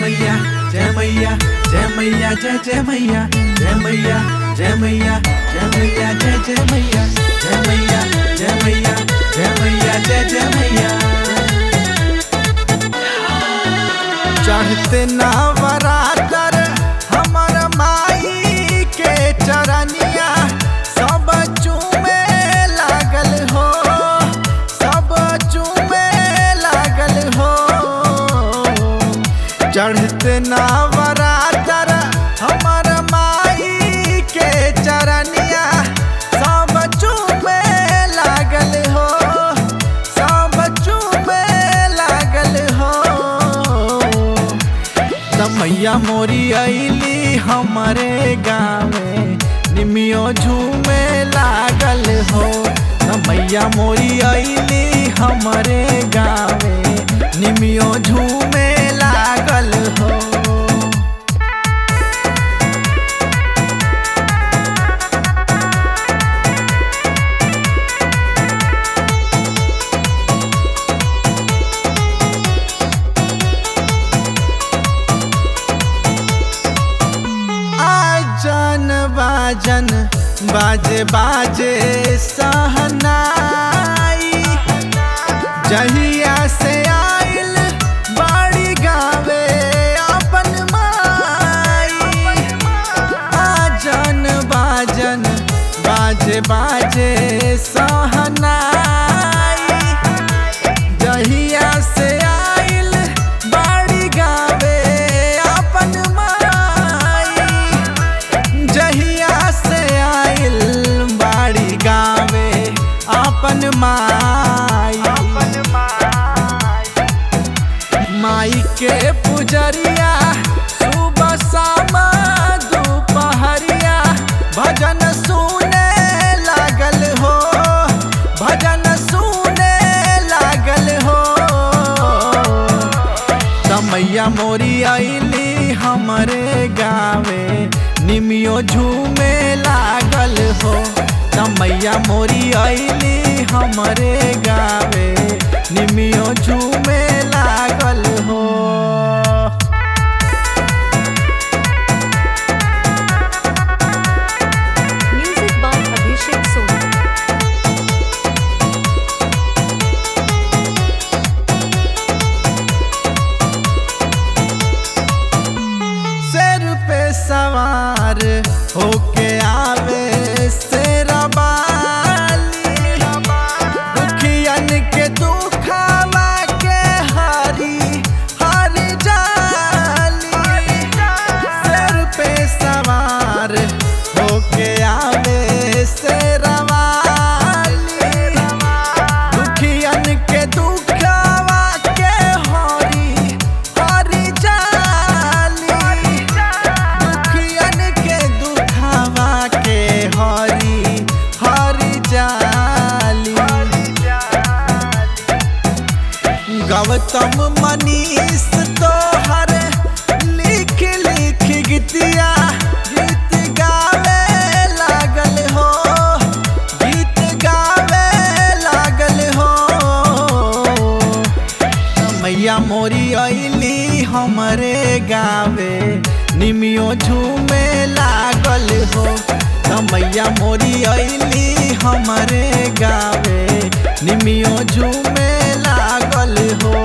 मैया जय मैया जय मैया जय जय मैया जय मैया जय मैया जय मैया जय जय मैया जय मैया जय मैया जय मैया जय जय मैया। चढ़ते नवरात्र हमर माई के चरनिया सब चूमे लागल हो, सब चूमे लागल हो। चढ़ते नवरात्र हमर माई के चरनिया सब चूमे लागल हो, सब चूमे लागल हो। मैया मोरी अइली हमारे गाँवे निमियो झूमे लागल हो। मैया मोरी अइली हमारे गाँवे निमियो झूमे लागल हो। जन बाजन बाजे बाजे सहनाई, जहिया से आइल बाड़ी गावे अपन माई। जन बाजन बाजे बाजे सहनाई, जहिया से आइल बाड़ी गावे अपन माई। जहिया से आइल बाड़ी गावे अपन माई। माई के पुजरिया सुबह शाम दोपहरिया भजन सुने लागल हो, भजन सुने लागल हो। मैया मोरी अइली हमरे गावे निमियो झूमे लागल हो। मैया मोरी अइली हमरे गावे निमियो झूमे लागल हो। Music by Abhishek Soni. सिर पे सवार होके आवे शेरा वाली, दुखियन के दुखावा के हरी हरी जाली। सिर पे सवार होके आवे शेरा वाली, दुखियन के दुखावा के हरी हरी जाली। दुखियन के दुखावा के हरी हरी जाली। गौतम मनीष तोहर लिख लिख गीतिया गीत गावे लागल हो, गीत गावे लागल हो। मैया मोरी अइली हमरे गावे निमियो झूमे लागल हो। मैया मोरी अइली हमरे गावे निमियो झूमे लागल हो।